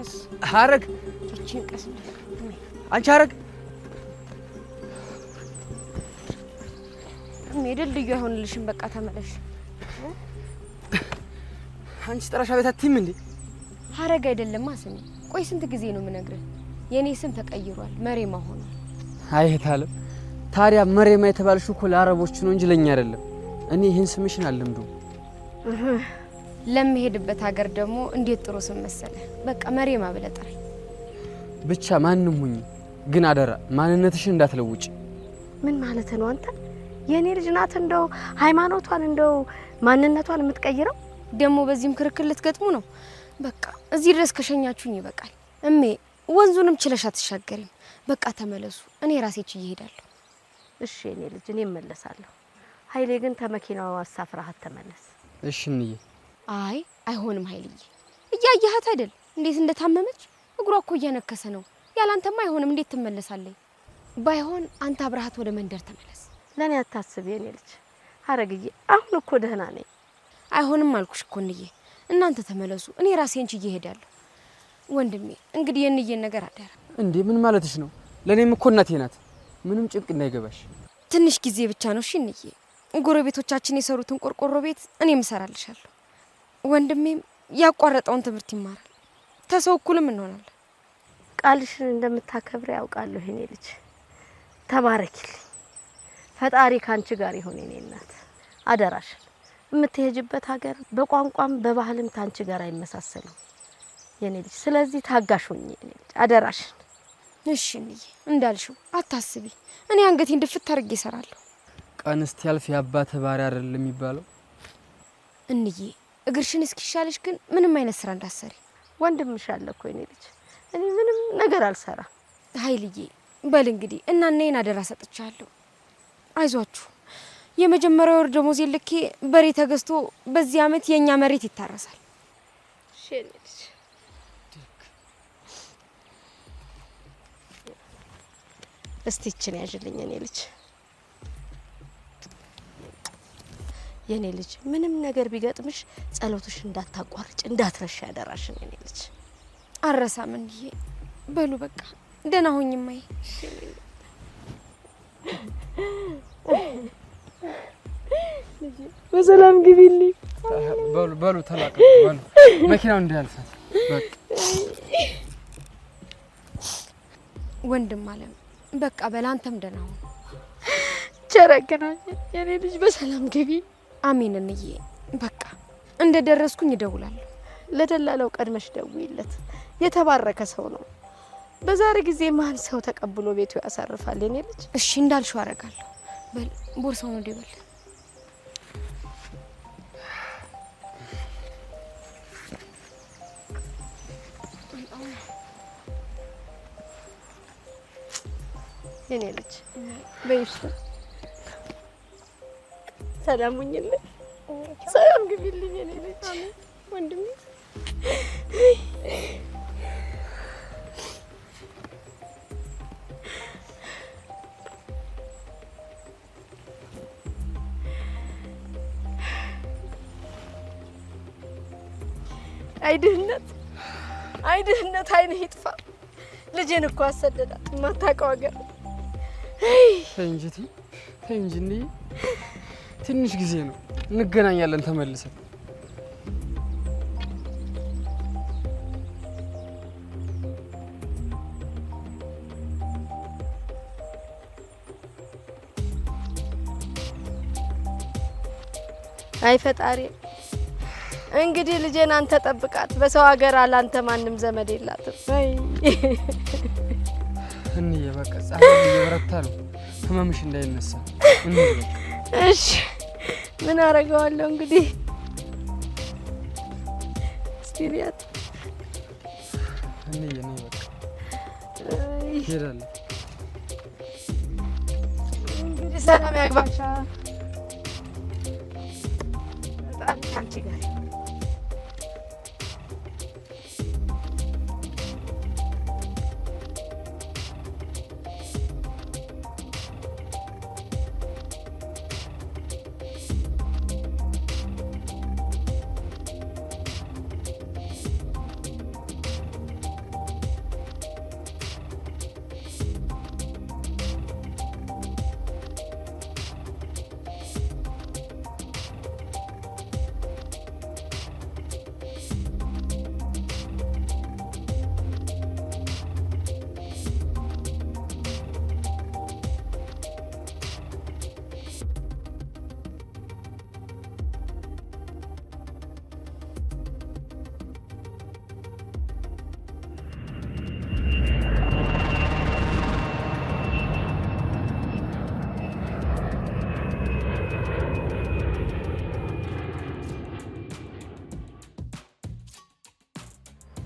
ተነስ ሐረግ እቺን ቀስ አንቺ ሐረግ ድልድዩ አይሆንልሽም በቃ ተመለሽ አንቺ ጥራሻ ቤት አትይም እንዴ ሐረግ አይደለም አስሚ ቆይ ስንት ጊዜ ነው የምነግርህ የኔ ስም ተቀይሯል መሬማ ሆኗል አይታለም ታዲያ መሬማ የተባልሽው እኮ ለአረቦች ነው እንጂ ለኛ አይደለም እኔ ይሄን ስምሽን አልለምደው ለምሄድበት ሀገር ደግሞ እንዴት ጥሩ ስም መሰለ በቃ መሬማ ብለህ ጥራኝ ብቻ ማንንም ሁኚ ግን አደራ ማንነትሽን እንዳትለውጪ ምን ማለት ነው አንተ የኔ ልጅ ናት እንደው ሃይማኖቷን እንደው ማንነቷን የምትቀይረው ደግሞ በዚህም ክርክር ልትገጥሙ ነው በቃ እዚህ ድረስ ከሸኛችሁኝ ይበቃል እሜ ወንዙንም ችለሽ አትሻገሪም በቃ ተመለሱ እኔ ራሴ እቺ እሄዳለሁ እሺ የኔ ልጅ እኔ እመለሳለሁ ኃይሌ ግን ተመኪናው አሳፍራሃት ተመለስ እሺ እንዬ አይ አይሆንም ኃይልዬ እያያሃት አይደል እንዴት እንደታመመች እግሯ እኮ እየነከሰ ነው ያላንተማ አይሆንም እንዴት ትመለሳለች ባይሆን አንተ አብራሃት ወደ መንደር ተመለስ ለኔ አታስብ የኔ ልጅ ሐረግዬ አሁን እኮ ደህና ነኝ አይሆንም አልኩሽ እኮ እንዬ እናንተ ተመለሱ እኔ ራሴን ችዬ እሄዳለሁ ወንድሜ እንግዲህ የንዬን ነገር አደረ እንዴ ምን ማለትሽ ነው ለኔም እኮ እናቴ ናት ምንም ጭንቅ እንዳይገባሽ ትንሽ ጊዜ ብቻ ነው እሺ እንዬ ጎረቤቶቻችን የሰሩትን ቆርቆሮ ቤት እኔም እሰራልሻለሁ ወንድሜም ያቋረጠውን ትምህርት ይማራል ተሰው እኩልም እንሆናለን ቃልሽን እንደምታከብሪ ያውቃለሁ የኔ ልጅ ተባረኪልኝ ፈጣሪ ካንቺ ጋር ይሁን የኔ እናት አደራሽን የምትሄጅበት ሀገር በቋንቋም በባህልም ታንቺ ጋር አይመሳሰልም የኔ ልጅ ስለዚህ ታጋሽ ሁኚ የኔ ልጅ አደራሽን እሺ እንዬ እንዳልሽው አታስቢ እኔ አንገቴን ድፍት አድርጌ እሰራለሁ ቀን እስኪያልፍ የአባተ ባሪያ አይደለም የሚባለው እንዬ እግርሽን እስኪሻለሽ ግን ምንም አይነት ስራ እንዳሰሪ ወንድምሽ አለ እኮ የኔ ልጅ እኔ ምንም ነገር አልሰራ ኃይልዬ በል እንግዲህ እናንተን አደራ ሰጥቻለሁ አይዟችሁ የመጀመሪያው ወር ደሞዜን ልኬ በሬ ተገዝቶ በዚህ አመት የኛ መሬት ይታረሳል እሺ የኔ ልጅ እስቲ እቺን ያዥልኝ የኔ ልጅ የኔ ልጅ ምንም ነገር ቢገጥምሽ ጸሎትሽ እንዳታቋርጭ እንዳትረሽ ያደራሽን የኔ ልጅ አረሳም እንዴ በሉ በቃ ደህና ሆኝማይ በሰላም ግቢልኝ በሉ ተላቀቁ በሉ መኪናው እንዳያልፋት በቃ ወንድም አለም በቃ በላንተም ደህና ሁን ቸረገናኝ የኔ ልጅ በሰላም ግቢ አሜን እንዬ በቃ እንደደረስኩኝ እደውላለሁ ለደላላው ቀድመሽ ደውይለት የተባረከ ሰው ነው በዛሬ ጊዜ ማን ሰው ተቀብሎ ቤቱ ያሳርፋል የኔ ልጅ እሺ እንዳልሽው አደርጋለሁ በል ቦርሳው ነው ደበል የኔ ልጅ በይሽ ሰላም ሁኚልኝ ሰላም ግቢልኝ የኔ ልጅ ወንድሜ አይድህነት አይንህ ይጥፋ ልጄን እኮ አሰደዳት ማታውቀው ሀገር ተይ እንጂ ትንሽ ጊዜ ነው እንገናኛለን ተመልሰን አይ ፈጣሪ እንግዲህ ልጄን አንተ ጠብቃት በሰው ሀገር አላንተ ማንም ዘመድ የላትም አይ እንዬ በቃ ጻፈኝ እየበረታ ነው ህመምሽ እንዳይነሳ እንዬ እሺ ምን አረጋዋለሁ እንግዲህ ስቲሪያት እንዬ ነው በቃ ይሄዳል እንግዲህ ሰላም ያግባሻ በጣም አንቺ ጋር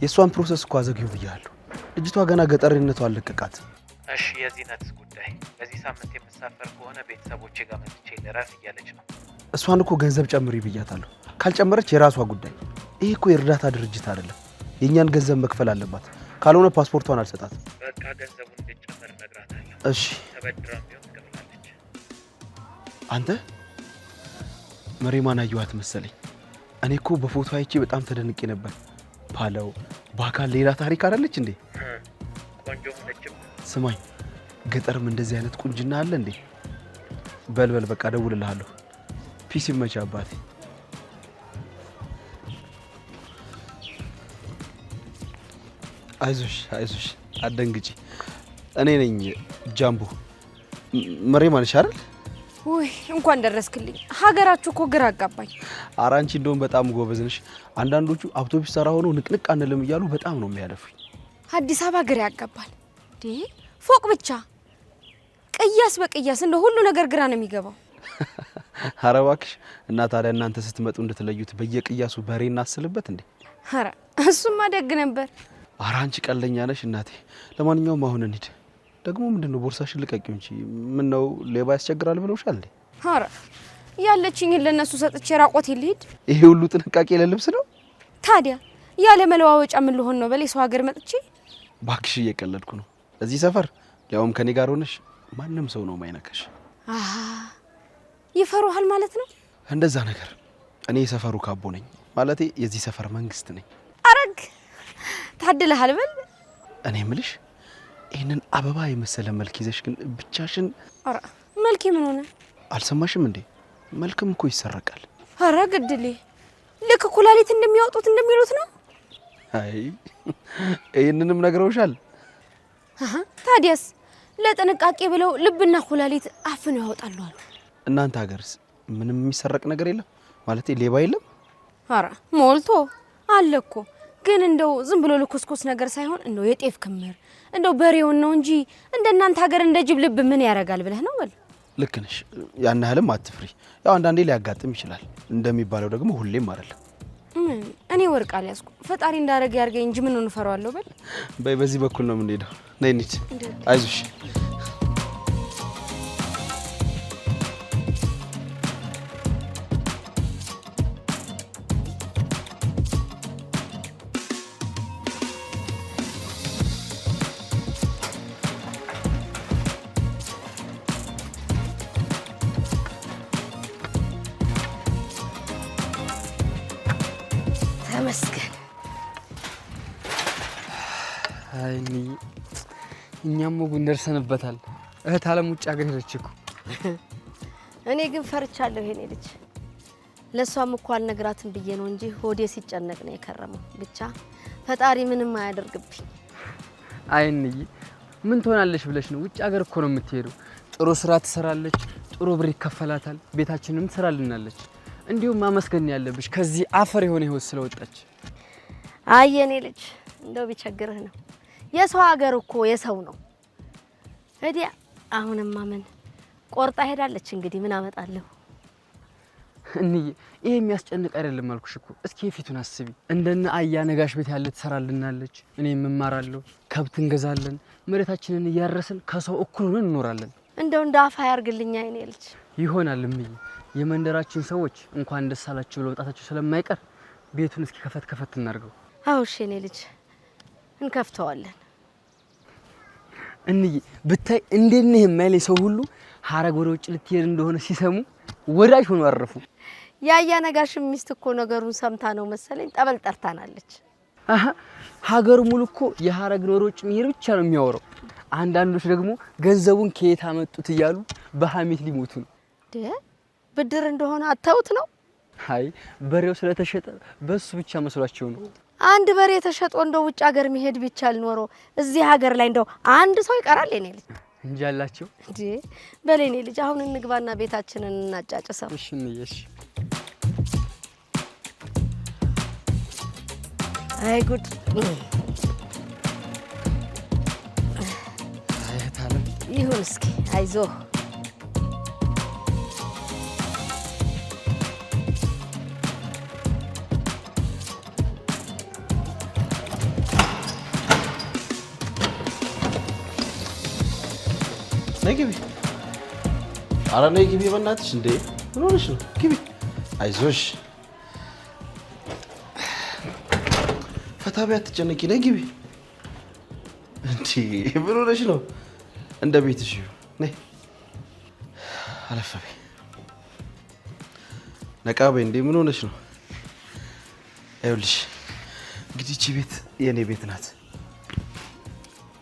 የሷን ፕሮሰስ እኮ አዘግዩ ብያለሁ። ልጅቷ ገና ገጠርነቷ አለቀቃት። እሺ የዚህነትስ ጉዳይ በዚህ ሳምንት የምሳፈር ከሆነ ቤተሰቦቼ ጋር መጥቼ ልረፍ እያለች ነው። እሷን እኮ ገንዘብ ጨምሪ ብያታለሁ። ካልጨመረች የራሷ ጉዳይ። ይሄ እኮ የእርዳታ ድርጅት አይደለም። የእኛን ገንዘብ መክፈል አለባት። ካልሆነ ፓስፖርቷን አልሰጣትም። በቃ ገንዘቡን እንድጨምር እነግራታለሁ። እሺ ተበድራም ቢሆን ትከፍላለች። አንተ መሬማን አየኋት መሰለኝ። እኔ እኮ በፎቶ አይቼ በጣም ተደንቄ ነበር። ባለው በአካል ሌላ ታሪክ አይደለች እንዴ? ቆንጆ ሆነችም። ስማኝ፣ ገጠርም እንደዚህ አይነት ቁንጅና አለ እንዴ? በልበል በቃ ደውልልሃለሁ። ፒስ ይመች አባቴ። አይዞሽ አይዞሽ፣ አደንግጪ። እኔ ነኝ ጃምቦ። መሬማን አይደል? ውይ እንኳን ደረስክልኝ። ሀገራችሁ እኮ ግራ አጋባኝ። ኧረ አንቺ እንደውም በጣም ጎበዝ ነሽ። አንዳንዶቹ አውቶቡስ ተራ ሆነው ንቅንቅ አንልም እያሉ በጣም ነው የሚያለፉኝ። አዲስ አበባ ግራ ያጋባል። ፎቅ ብቻ ቅያስ በቅያስ እንደ ሁሉ ነገር ግራ ነው የሚገባው። ኧረ እባክሽ። እና ታዲያ እናንተ ስትመጡ እንድትለዩት በየቅያሱ በሬ እናስልበት እንዴ? ኧረ እሱማ ደግ ነበር። ኧረ አንቺ ቀለኛ ነሽ እናቴ። ለማንኛውም አሁን እንሂድ። ደግሞ ምንድነው ቦርሳሽን ልቀቂው እንጂ። ምን ነው ሌባ ያስቸግራል ብለውሻል እንዴ? ኧረ ያለችኝን ለነሱ ሰጥቼ ራቆት ልሂድ። ይሄ ሁሉ ጥንቃቄ ለልብስ ነው? ታዲያ ያለ መለዋወጫ ምን ልሆን ነው? በሌ ሰው ሀገር መጥቼ። ባክሽ እየቀለድኩ ነው። እዚህ ሰፈር ያውም ከኔ ጋር ሆነሽ ማንም ሰው ነው ማይነካሽ። ይፈሩሃል ማለት ነው? እንደዛ ነገር። እኔ የሰፈሩ ካቦ ነኝ። ማለቴ የዚህ ሰፈር መንግስት ነኝ። አረግ ታድለሃል በል። እኔ ምልሽ ይሄንን አበባ የመሰለ መልክ ይዘሽ ግን ብቻሽን። አረ መልኬ ምን ሆነ? አልሰማሽም እንዴ? መልክም እኮ ይሰረቃል። አረ ግድሌ ልክ ኩላሊት እንደሚያወጡት እንደሚሉት ነው። አይ ይሄንንም ነግረውሻል? ታዲያስ ለጥንቃቄ ብለው ልብና ኩላሊት አፍነው ያወጣሉ አሉ። እናንተ ሀገርስ ምንም የሚሰረቅ ነገር የለም? ማለቴ ሌባ የለም? አረ ሞልቶ አለ እኮ። ግን እንደው ዝም ብሎ ልኩስኩስ ነገር ሳይሆን እንደው የጤፍ ክምር እንደው በሬውን ነው እንጂ እንደናንተ ሀገር እንደ ጅብ ልብ ምን ያረጋል ብለህ ነው? በል ልክ ነሽ። ያን ያህልም አትፍሪ። ያው አንዳንዴ ሊያጋጥም ይችላል። እንደሚባለው ደግሞ ሁሌም አይደለም። እኔ ወርቅ አልያዝኩ። ፈጣሪ እንዳረገ ያርገኝ እንጂ ምን ነው ፈራዋለሁ። በል በይ፣ በዚህ በኩል ነው የምንሄደው። ነይ እንሂድ። አይዞሽ። ተመስገን። አይኒ እኛም ወጉን ደርሰንበታል። እህት አለም ውጭ ሀገር ሄደች እኮ። እኔ ግን ፈርቻለሁ። ይሄኔ ልጅ ለሷም እኮ አልነግራትም ብዬ ነው እንጂ ሆዴ ሲጨነቅ ነው የከረመው። ብቻ ፈጣሪ ምንም አያደርግብኝ። አይኒ ምን ትሆናለሽ ብለሽ ነው? ውጭ ሀገር እኮ ነው የምትሄደው። ጥሩ ስራ ትሰራለች፣ ጥሩ ብር ይከፈላታል፣ ቤታችንንም ትሰራልናለች። እንዲሁም ማመስገን ያለብሽ ከዚህ አፈር የሆነ ህይወት ስለወጣች። አይ የኔ ልጅ እንደው ቢቸግርህ ነው። የሰው ሀገር እኮ የሰው ነው። እዲያ አሁንማ ምን ቆርጣ ሄዳለች። እንግዲህ ምን አመጣለሁ? እንዬ ይሄ የሚያስጨንቅ አይደለም አልኩሽ እኮ። እስኪ ፊቱን አስቢ። እንደነ አያ ነጋሽ ቤት ያለ ትሰራልናለች፣ እኔም እማራለሁ፣ ከብት እንገዛለን፣ መሬታችንን እያረስን ከሰው እኩል ሆነን እንኖራለን። እንደው እንደ አፋ ያርግልኛ የኔ ልጅ። ይሆናል እምዬ። የመንደራችን ሰዎች እንኳን ደስ አላችሁ ብለው ወጣታቸው ስለማይቀር ቤቱን እስኪ ከፈት ከፈት እናርገው። አዎ እሺ የኔ ልጅ እንከፍተዋለን። እንዬ ብታይ እንዴት ነው የማይለኝ ሰው ሁሉ ሀረግ ወደ ውጭ ልትሄድ እንደሆነ ሲሰሙ ወዳጅ ሆኖ አረፉ። ያያ ነጋሽ ሚስት እኮ ነገሩን ሰምታ ነው መሰለኝ ጠበል ጠርታናለች። ሀገሩ ሙሉ እኮ የሀረግን ወደ ውጭ መሄድ ብቻ ነው የሚያወራው። አንዳንዶች ደግሞ ገንዘቡን ከየት አመጡት እያሉ በሐሜት ሊሞቱ ነው። ብድር እንደሆነ አታውት ነው። አይ በሬው ስለተሸጠ በሱ ብቻ መስሏቸው ነው። አንድ በሬ ተሸጦ እንደው ውጭ ሀገር መሄድ ቢቻል ኖሮ እዚህ ሀገር ላይ እንደው አንድ ሰው ይቀራል የኔ ልጅ እንጂ አላቸው እንዴ። በለኔ ልጅ አሁን እንግባና ቤታችንን እናጫጭሰው። እሺ እንየሽ። አይ ጉድ። አይ ታለም ይሁን እስኪ አይዞህ። ነይ ግቢ። ኧረ ነይ ግቢ በእናትሽ። እንዴ ምን ሆነሽ ነው? ግቢ። አይዞሽ ፈታ በይ፣ አትጨነቂ። ነይ ግቢ። እንዴ ምን ሆነሽ ነው? እንደ ቤትሽ ነይ። አለፍ በይ፣ ነቃ በይ። እንዴ ምን ሆነሽ ነው? ይኸውልሽ እንግዲህ እቺ ቤት የኔ ቤት ናት።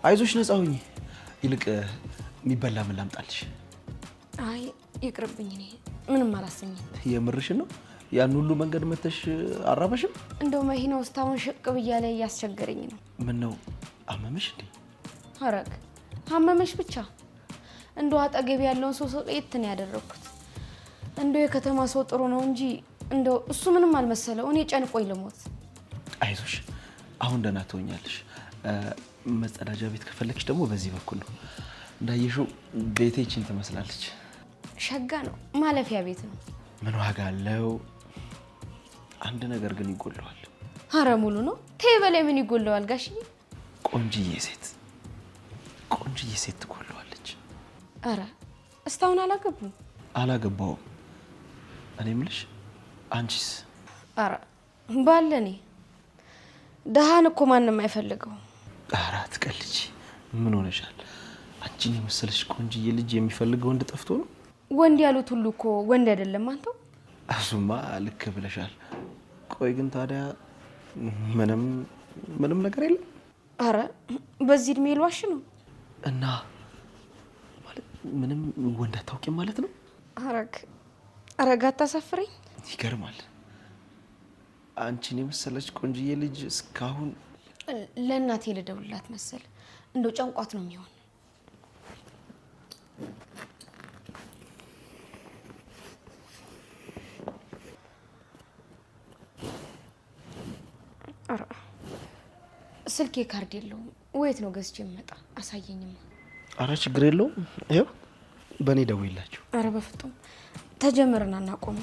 አይዞሽ ነፃ ሁኚ። ይልቅ የሚበላ ምን ላምጣልሽ? አይ ይቅርብኝ፣ እኔ ምንም አላሰኘኝ። የምርሽን ነው? ያን ሁሉ መንገድ መተሽ አራበሽም? እንደው መኪና ውስጥ አሁን ሽቅብ እያለ እያስቸገረኝ ነው። ምን ነው አመመሽ እንዴ? ሐረግ አመመሽ ብቻ። እንደው አጠገብ ያለውን ሰው የት ነው ያደረኩት? እንደው የከተማ ሰው ጥሩ ነው እንጂ እንደው እሱ ምንም አልመሰለው። እኔ ጨንቆኝ ልሞት። አይዞሽ አሁን ደህና ትሆኛለሽ። መጸዳጃ ቤት ከፈለግሽ ደግሞ በዚህ በኩል ነው። እንዳየሽው ቤቴችን ትመስላለች። ሸጋ ነው፣ ማለፊያ ቤት ነው። ምን ዋጋ አለው? አንድ ነገር ግን ይጎለዋል። ኧረ ሙሉ ነው። ተይ በላይ ምን ይጎለዋል ጋሽዬ? ቆንጅዬ ሴት ትጎለዋለች። ኧረ እስካሁን አላገቡም? አላገባውም። እኔ የምልሽ አንቺስ? ኧረ ባለኔ ደሃን እኮ ማንም አይፈልገው። ኧረ አትቀልጂ። ምን ሆነሻል? አንቺን የመሰለሽ ቆንጅዬ ልጅ የሚፈልግ ወንድ ጠፍቶ ነው? ወንድ ያሉት ሁሉ እኮ ወንድ አይደለም። አንተው እሱማ ልክ ብለሻል። ቆይ ግን ታዲያ ምንም ነገር የለም? ኧረ በዚህ እድሜ ልዋሽ ነው? እና ማለት ምንም ወንድ አታውቂም ማለት ነው? ሐረግ አታሳፍረኝ። ይገርማል። አንቺን የመሰለች ቆንጅዬ ልጅ እስካሁን ለእናቴ ልደውልላት መሰል። እንደው ጨንቋት ነው የሚሆን። ኧረ ስልኬ ካርድ የለውም። ወየት ነው ገዝቼ የምመጣ? አሳየኝማ። ኧረ ችግር የለውም። ይኸው በእኔ ደውይላችሁ። ኧረ በፍጡም ተጀመረና እናቆም።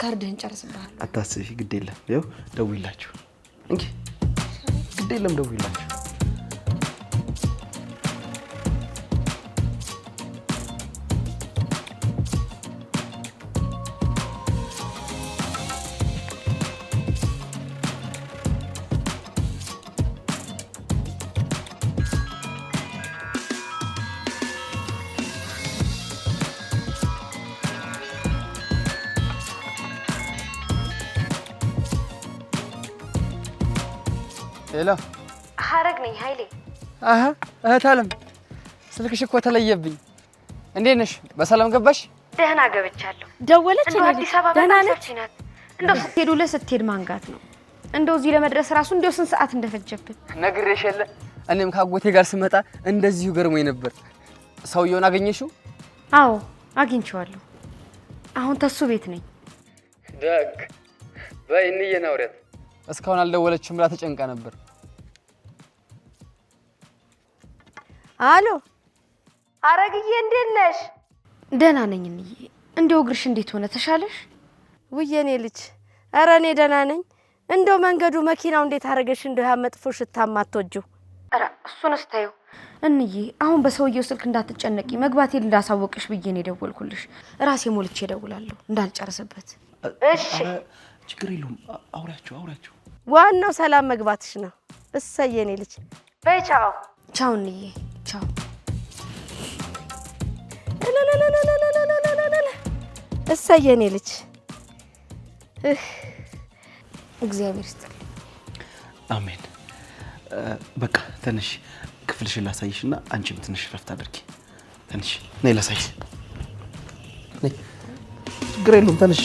ካርድህን ጨርስብሃለሁ። አታስቢ፣ ግድ የለም። ይኸው ደውይላችሁ እንጂ ግድ የለም፣ ደውይላችሁ። ሄሎ ሐረግ ነኝ ኃይሌ። እህት አለም ስልክሽ እኮ ተለየብኝ። እንዴት ነሽ? በሰላም ገባሽ? ደህና ገብቻለሁ። ደወለች እንደው አዲስ አበባ ደህና ነች? ናት። እንደው ስትሄዱ ለስትሄድ ማንጋት ነው። እንደው እዚህ ለመድረስ ራሱ እንደው ስንት ሰዓት እንደፈጀብን ነግሬሽ የለ? እኔም ካጎቴ ጋር ስመጣ እንደዚሁ ገርሞኝ ነበር። ሰውየውን አገኘሽው? አዎ አግኝቼዋለሁ። አሁን ተሱ ቤት ነኝ። ደግ በይ እንየና አውሪያት። እስካሁን አልደወለችም ብላ ተጨንቃ ነበር። አሎ ሐረግዬ እንዴት ነሽ? ደህና ነኝ እንዬ። እንደው እግርሽ እንዴት ሆነ? ተሻለሽ? ውይ የኔ ልጅ፣ ኧረ እኔ ደህና ነኝ። እንደው መንገዱ መኪናው እንዴት አደረገሽ? እንደው ያ መጥፎ ሽታ ማትወጂው? ኧረ እሱንስ ተይው እንዬ። አሁን በሰውየው ስልክ እንዳትጨነቂ መግባቴን እንዳሳወቅሽ ብዬ ነው የደወልኩልሽ። ራሴ ሞልቼ እደውላለሁ እንዳልጨርስበት። እሺ ችግር የለውም። አውሪያቸው። ዋናው ሰላም መግባትሽ ነው። እሰይ የኔ ልጅ። በይ ቻው። ቻው እንዬ፣ ቻው። እሰይ የኔ ልጅ። እግዚአብሔር ይስጥልኝ። አሜን። በቃ ትንሽ ክፍልሽን ላሳይሽና አንቺም ትንሽ ረፍት አድርጊ። ትንሽ ነይ ላሳይሽ። ነይ፣ ችግር የለውም። ትንሽ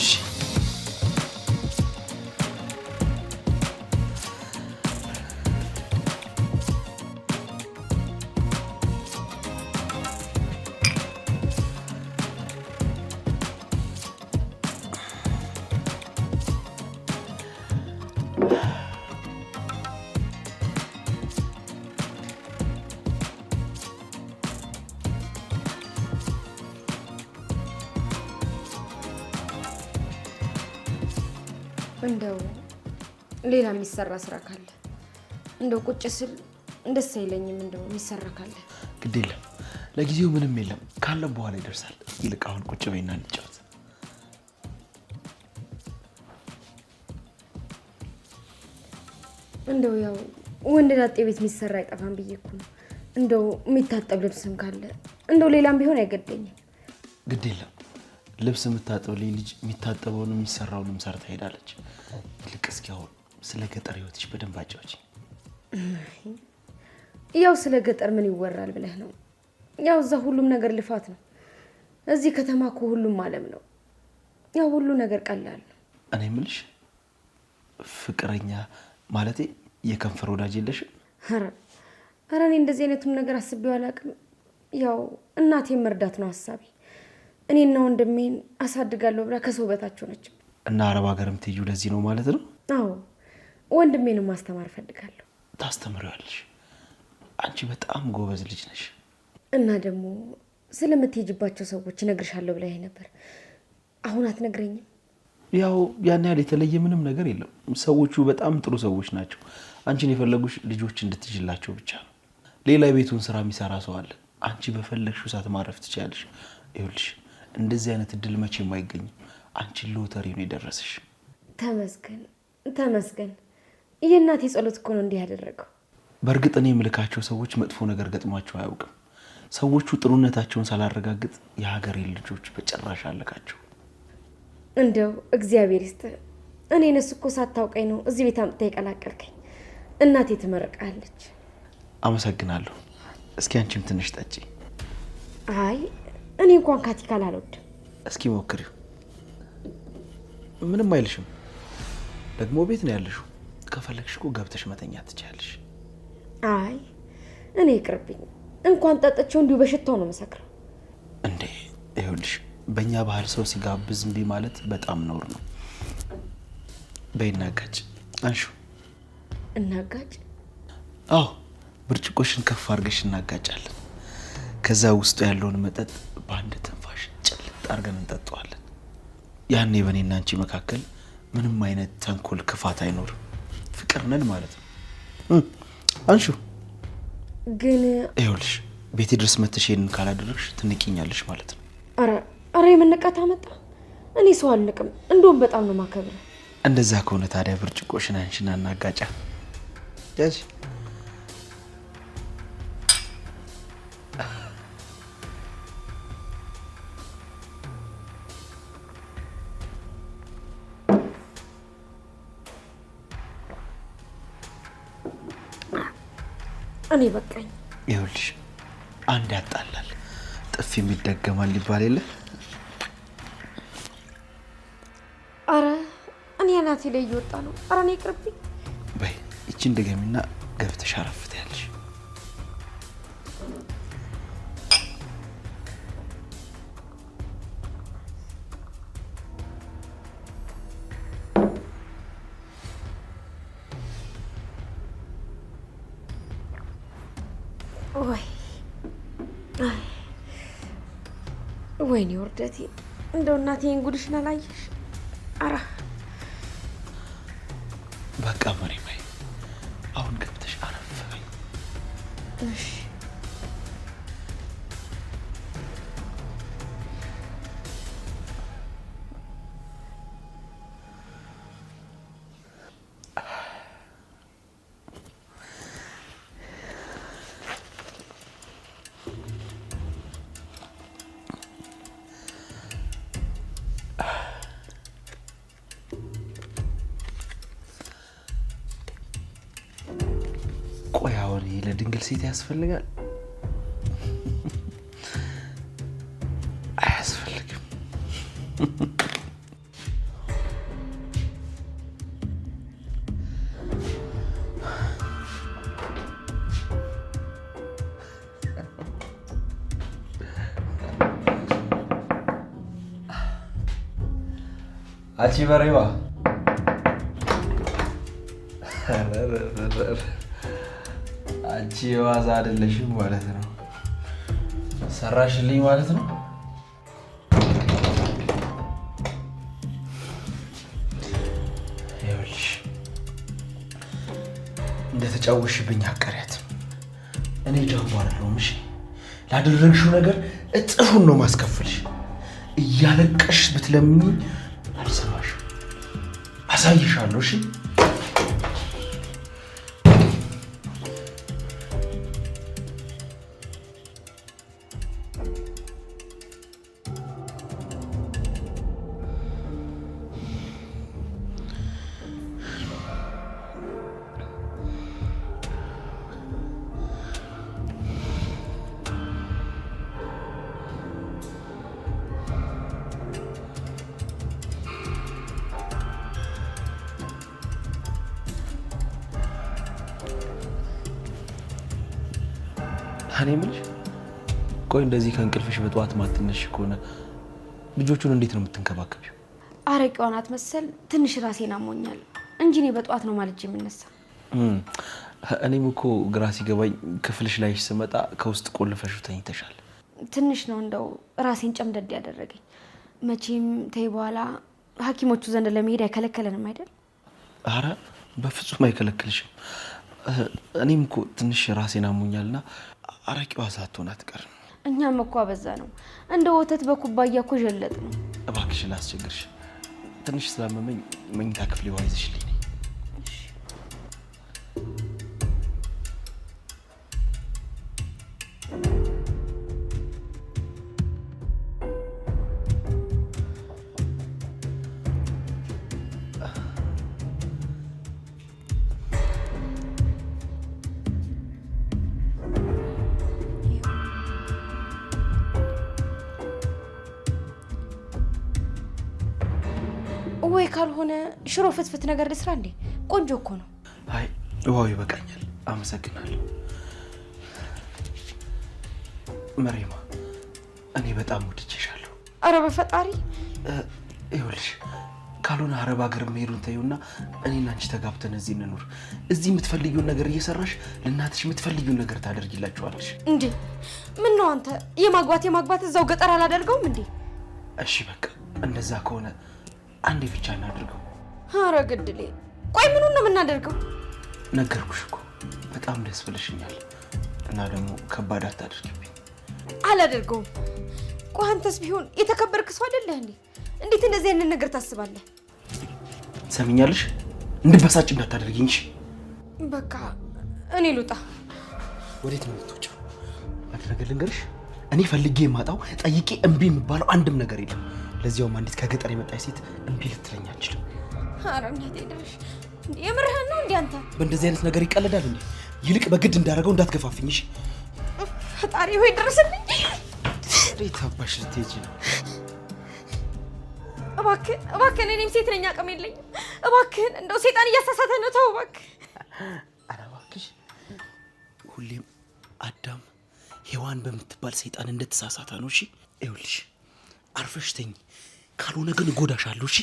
እንደው ሌላ የሚሰራ ስራ ካለ እንደው ቁጭ ስል ደስ አይለኝም። እንደው የሚሰራ ካለ ግድ የለም። ለጊዜው ምንም የለም፣ ካለም በኋላ ይደርሳል። ይልቅ አሁን ቁጭ በይና እንጫወት። እንደው ያው ወንድ ላጤ ቤት የሚሰራ አይጠፋም ብዬ እኮ ነው። እንደው የሚታጠብ ልብስም ካለ እንደው ሌላም ቢሆን አይገደኝም። ግድ የለም ልብስ የምታጠብ ልጅ የሚታጠበውንም የሚሰራውንም ሰርታ ሄዳለች። ይልቅ እስኪ አሁን ስለ ገጠር ህይወትሽ በደንብ አጫውቺ። ያው ስለ ገጠር ምን ይወራል ብለህ ነው? ያው እዛ ሁሉም ነገር ልፋት ነው። እዚህ ከተማ እኮ ሁሉም ዓለም ነው። ያው ሁሉ ነገር ቀላል ነው። እኔ የምልሽ ፍቅረኛ ማለቴ የከንፈር ወዳጅ የለሽም? ኧረ እኔ እንደዚህ አይነቱን ነገር አስቤው አላውቅም። ያው እናቴን መርዳት ነው ሀሳቤ። እኔና ወንድሜን አሳድጋለሁ ብላ ከሰው በታች ሆነች እና አረብ ሀገርም ትይዩ ለዚህ ነው ማለት ነው? አዎ ወንድሜንም ማስተማር ፈልጋለሁ። ታስተምሪዋለሽ? አንቺ በጣም ጎበዝ ልጅ ነሽ። እና ደግሞ ስለምትሄጂባቸው ሰዎች እነግርሻለሁ ብለኸኝ ነበር። አሁን አትነግረኝም? ያው ያን ያህል የተለየ ምንም ነገር የለም። ሰዎቹ በጣም ጥሩ ሰዎች ናቸው። አንቺን የፈለጉሽ ልጆች እንድትይዥላቸው ብቻ ነው። ሌላ የቤቱን ስራ የሚሰራ ሰው አለ። አንቺ በፈለግሽው ሰዓት ማረፍ ትችያለሽ። ይኸውልሽ እንደዚህ አይነት እድል መቼም አይገኝም። አንቺን ሎተሪ ነው የደረሰሽ። ተመስገን ተመስገን። የእናቴ ጸሎት እኮ ነው እንዲህ ያደረገው። በእርግጥ እኔ የምልካቸው ሰዎች መጥፎ ነገር ገጥሟቸው አያውቅም። ሰዎቹ ጥሩነታቸውን ሳላረጋግጥ የሀገሬን ልጆች በጭራሽ አልካቸው። እንደው እግዚአብሔር ይስጥ። እኔን እኮ ሳታውቀኝ ነው እዚህ ቤት አምጥታ የቀላቀልከኝ። እናቴ ትመርቃለች። አመሰግናለሁ። እስኪ አንቺም ትንሽ ጠጪ። አይ እኔ እንኳን ካቲካል አልወድም። እስኪ ሞክሪው። ምንም አይልሽም። ደግሞ ቤት ነው ያለሽው። ከፈለግሽ እኮ ገብተሽ መተኛት ትችያለሽ። አይ እኔ ይቅርብኝ። እንኳን ጠጥቼው እንዲሁ በሽታው ነው መሰክረው። እንዴ ይኸውልሽ በእኛ ባህል ሰው ሲጋብዝ እምቢ ማለት በጣም ነውር ነው። በይናጋጭ አንሹ። እናጋጭ? አዎ ብርጭቆሽን ከፍ አድርገሽ እናጋጫለን። ከዛ ውስጡ ያለውን መጠጥ በአንድ ትንፋሽ ጭልጥ አድርገን እንጠጣዋለን። ያኔ በእኔና አንቺ መካከል ምንም አይነት ተንኮል፣ ክፋት አይኖርም። ፍቅር ነን ማለት ነው። አንሹ። ግን ይኸውልሽ ቤቴ ድረስ መተሽ ይሄንን ካላደረግሽ ትንቂኛለሽ ማለት ነው። አረ የመነቃት አመጣ። እኔ ሰው አልንቅም፣ እንደውም በጣም ነው ማከብረ። እንደዛ ከሆነ ታዲያ ብርጭቆሽን አንሽና እናጋጫ። ያጂ እኔ በቃኝ። ይኸውልሽ አንድ ያጣላል ጥፊ የሚደገማል ይባል የለ? አረ እኔ እናቴ ላይ እየወጣ ነው። አረ እኔ ይቅርብኝ። በይ ይቺን ድገሚና ገብተሽ አረፍት ያለሽ። ወይኔ ውርደቴ። እንደው እናቴን ጉድሽን አላየሽ? አራ በቃ መሪማይ አሁን ገብተሽ አረፍ በይ። እሺ ቆይ አሁን ለድንግል ሴት ያስፈልጋል? አያስፈልግም። አቺ በሬዋ አንቺ የዋዛ አይደለሽም ማለት ነው። ሰራሽልኝ ማለት ነው። ይኸውልሽ እንደተጫወሽብኝ አቀሪያት። እኔ ጃምቦ አይደለሁም። እሺ ላደረግሽው ነገር እጥፉን ነው ማስከፈልሽ። እያለቀሽ ብትለምኝ አልሰማሽም። አሳይሻለሁ። እሺ እኔ የምልሽ ቆይ እንደዚህ ከእንቅልፍሽ በጠዋት ማትነሽ ከሆነ ልጆቹን እንዴት ነው የምትንከባከቢው? አረቂዋን አትመሰል ትንሽ ራሴን አሞኛል እንጂ እኔ በጠዋት ነው ማለት የምነሳ። እኔም እኮ ግራ ሲገባኝ ክፍልሽ ላይ ስመጣ ከውስጥ ቆልፈሽ ተኝተሻል። ትንሽ ነው እንደው ራሴን ጨምደድ ያደረገኝ። መቼም ተይ በኋላ ሐኪሞቹ ዘንድ ለመሄድ አይከለከለንም አይደል? አረ በፍጹም አይከለክልሽም። እኔም እኮ ትንሽ ራሴን አሞኛልና አረቂዋ ሳትሆን አትቀርም። እኛም እኮ አበዛ ነው እንደ ወተት በኩባያ እኮ ጀለጥ ነው። እባክሽ ላስቸግርሽ፣ ትንሽ ስላመመኝ መኝታ ክፍሌ ዋይዘሽልኝ። ወይ ካልሆነ ሽሮ ፍትፍት ነገር ልስራ እንዴ? ቆንጆ እኮ ነው። አይ ዋው ይበቃኛል፣ አመሰግናለሁ። መሪማ እኔ በጣም ወድጄሻለሁ። አረ በፈጣሪ ይኸውልሽ ካልሆነ አረብ ሀገር መሄዱን ተይውና እኔና አንቺ ተጋብተን እዚህ እንኑር። እዚህ የምትፈልጊውን ነገር እየሰራሽ ለእናትሽ የምትፈልጊውን ነገር ታደርጊላችኋለሽ። እንዴ ምን ነው አንተ የማግባት እዛው ገጠር አላደርገውም እንዴ? እሺ በቃ እንደዛ ከሆነ አንዴ ብቻ እናድርገው። አረ ግድሌ ቆይ ምኑን ነው የምናደርገው? ነገርኩሽ እኮ በጣም ደስ ብለሽኛል እና ደግሞ ከባድ አታድርጊብኝ። አላደርገውም። ቆይ አንተስ ቢሆን የተከበርክ ሰው አይደለህ እንዴ? እንዴት እንደዚህ አይነት ነገር ታስባለህ? ሰሚኛለሽ? እንድበሳጭ እንዳታደርጊኝ። በቃ እኔ ልውጣ። ወዴት ነው የምትወጪው? አንድ ነገር ልንገርሽ፣ እኔ ፈልጌ የማጣው ጠይቄ እምቢ የሚባለው አንድም ነገር የለም። ለዚያውም አንዲት ከገጠር የመጣች ሴት እምቢ ልትለኝ አትችልም። ኧረ እናቴ ድረሽ እንዴ! የምርህን ነው እንዴ አንተ? በእንደዚህ አይነት ነገር ይቀለዳል እንዴ? ይልቅ በግድ እንዳደረገው እንዳትገፋፍኝሽ። ፈጣሪ ሆይ ድረስልኝ። እንዴት አባሽ ልትሄጂ ነው? እባክህን እኔም ሴት ነኝ፣ አቅም የለኝም። እባክህን እንደው ሴጣን እያሳሳተ ነው፣ ተው እባክህ። ኧረ እባክሽ ሁሌም አዳም ሔዋን በምትባል ሰይጣን እንደተሳሳተ ነው። እሺ ይኸውልሽ አርፈሽ ተኝ፣ ካልሆነ ግን እጎዳሻለሁ። እሺ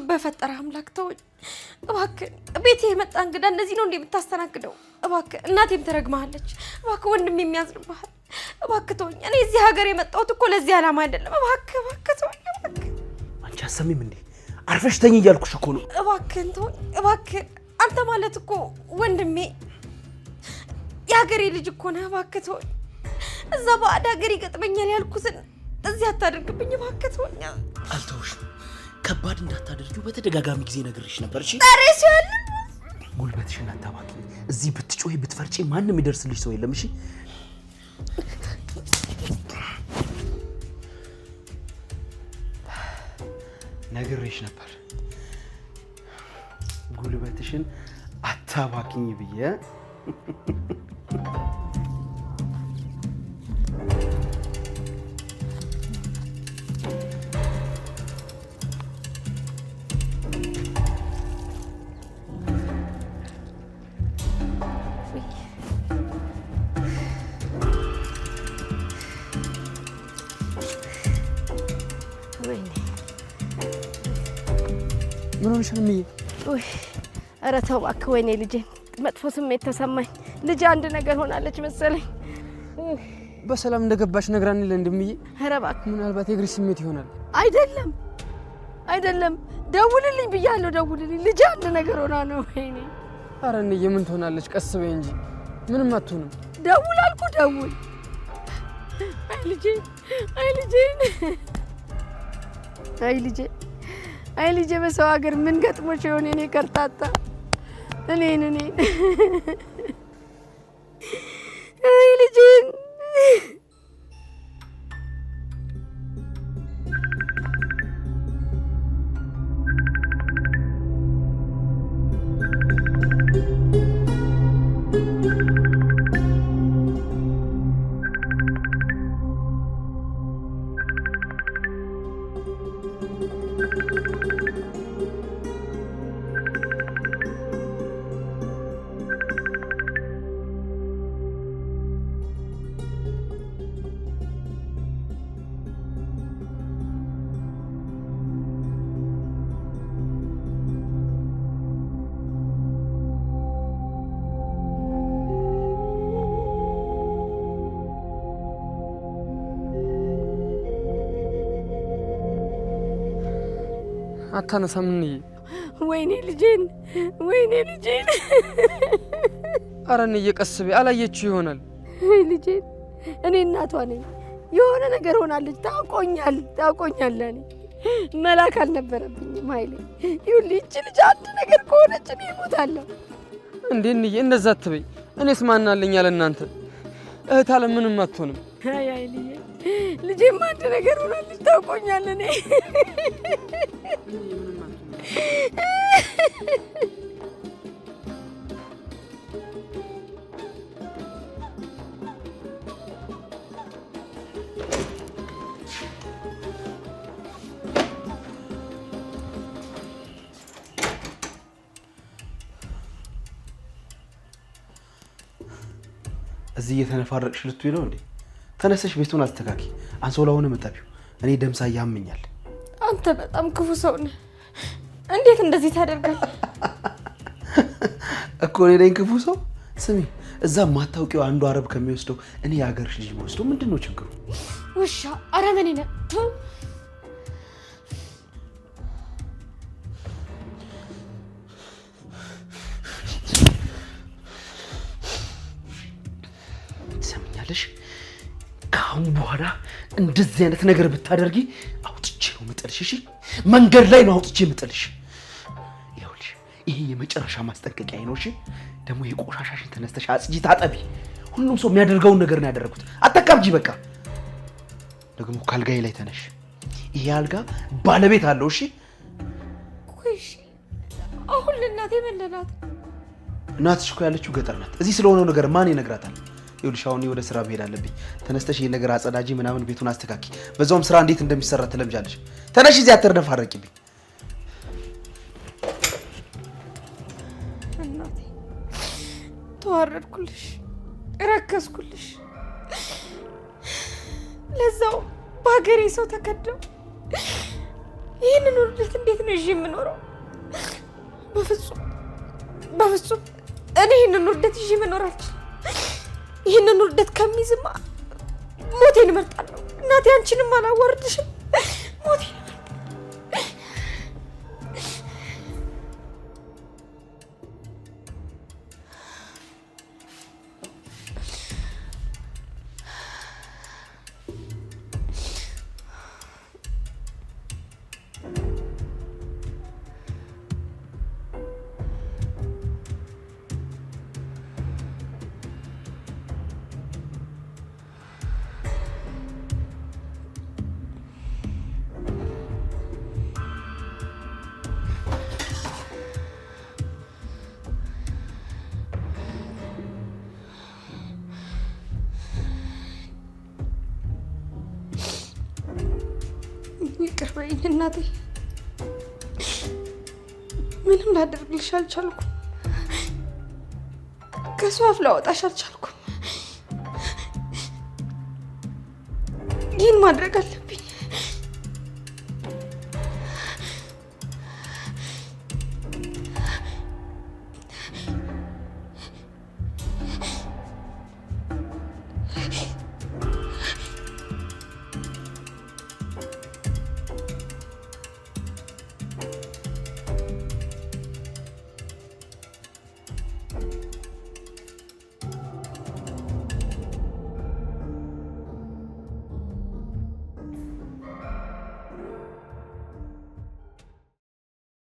በፈጠረ አምላክ ተወኝ እባክህ። ቤቴ የመጣ እንግዳ እንደዚህ ነው እንዴ የምታስተናግደው? እባክህ እናቴም ተረግማለች። እባክህ ወንድም የሚያዝንብሃል። እባክህ ተወኝ። እኔ እዚህ ሀገር የመጣሁት እኮ ለዚህ ዓላማ አይደለም። እባክህ ተወኝ። እባክህ አንቺ አሰሚም እንዴ? አርፈሽ ተኝ እያልኩሽ እኮ ነው። እባክህን ተወኝ። እባክህ አንተ ማለት እኮ ወንድሜ የሀገሬ ልጅ እኮ ነህ። እባክህ ተወኝ። እዛ ባዕድ ሀገር ይገጥመኛል ያልኩትን እዚህ አታደርግብኝ። እባክህ ተወኝ። አልተውሽም። ከባድ እንዳታደርጊው በተደጋጋሚ ጊዜ ነግሬሽ ነበር። እሺ ጣሬስ ያለ ጉልበትሽን አታባኪ። እዚህ ብትጮይ ብትፈርጪ ማንም ይደርስልሽ ሰው የለም። እሺ ነግሬሽ ነበር ጉልበትሽን አታባኪኝ ብዬ። ምን ሆነሽ ነው እምዬ? ውይ ኧረ ተው እባክህ። ወይኔ ልጄ መጥፎ ስሜት ተሰማኝ። ልጄ አንድ ነገር ሆናለች መሰለኝ። በሰላም እንደገባሽ ነግራን ለእንድምዬ። ኧረ እባክህ ምናልባት የእግርሽ ስሜት ይሆናል። አይደለም ደውልልኝ ብያለሁ። ደውልልኝ። ልጄ አንድ ነገር ሆና ነው። ወይኔ ኧረ እንዬ ምን ትሆናለች? ቀስ በይ እንጂ ምንም አትሆንም። ደውል አልኩህ ደውል። አይ ልጄ በሰው ሀገር ምን ገጥሞሽ ይሆን የኔ ከርታታ? እኔን አይ ልጄ አታነሳም እንዬ? ወይኔ ልጄን ኧረ እንዬ ቀስ በይ፣ አላየችው ይሆናል። አይ ልጄን እኔ እናቷ ነኝ። የሆነ ነገር ሆናለች። ታውቆኛል። እኔ መላክ አልነበረብኝም ኃይሌ። ይኸውልህ ይህች ልጅ አንድ ነገር ከሆነች እኔ እሞታለሁ። እንዴ እንዬ እንደዛ አትበይ። እኔስ ማን አለኝ ያለ እናንተ? እህት አለ ምንም አትሆንም። አይ ልጄም አንድ ነገር ሆናለች። ታውቆኛል እኔ እዚህ እየተነፋረቅሽ ልትይ ነው እንዴ? ተነሰሽ ቤቱን አስተካኪ። አንሶላውን መጣቢው። እኔ ደምሳ ያመኛል። አንተ በጣም ክፉ ሰው ነህ። እንዴት እንደዚህ ታደርጋለህ? እኮ እኔ ነኝ ክፉ ሰው? ስሚ፣ እዛ ማታውቂው አንዱ አረብ ከሚወስደው እኔ የሀገርሽ ልጅ ወስዶ ምንድነው ችግሩ? ውሻ አረመኔ ነህ። ሰምኛለሽ? ከአሁን በኋላ እንደዚህ አይነት ነገር ብታደርጊ አውጥቼ ነው የምጥልሽ። እሺ? መንገድ ላይ ነው አውጥቼ የምጥልሽ። ይኸውልሽ ይሄ የመጨረሻ ማስጠንቀቂያ ነው። እሺ? ደግሞ የቆሻሻሽን ተነስተሽ አጽጂ፣ ታጠቢ። ሁሉም ሰው የሚያደርገውን ነገር ነው ያደረኩት። አታካብጂ። በቃ ደግሞ ካልጋዬ ላይ ተነሽ። ይሄ አልጋ ባለቤት አለው። እሺ? ቆይሽ አሁን ለእናቴ መለላት። እናትሽ እኮ ያለችው ገጠር ናት። እዚህ ስለሆነው ነገር ማን ይነግራታል? ይኸውልሽ አሁን ወደ ስራ መሄድ አለብኝ። ተነስተሽ ይሄን ነገር አጸዳጂ፣ ምናምን ቤቱን አስተካኪ። በዛውም ስራ እንዴት እንደሚሰራ ትለምጃለሽ። ተነሽ፣ እዚህ አትርደፋረቂብኝ። እናቴ ተዋረድኩልሽ፣ ረከስኩልሽ። ለዛው በሀገሬ ሰው ተከደው። ይህንን ውርደት እንዴት ነው ይዤ የምኖረው? በፍጹም እኔ ይህንን ውርደት ይዤ መኖር አልችልም። ይህንን ውርደት ከሚዝማ ሞቴን እመርጣለሁ። እናቴ አንቺንም አላዋርድሽም። ሞቴን ይቅር በይኝ እናቴ። ምንም ላደርግልሽ አልቻልኩም። ከሷ አፍ ላወጣሽ አልቻልኩም። ይህን ማድረግ አለ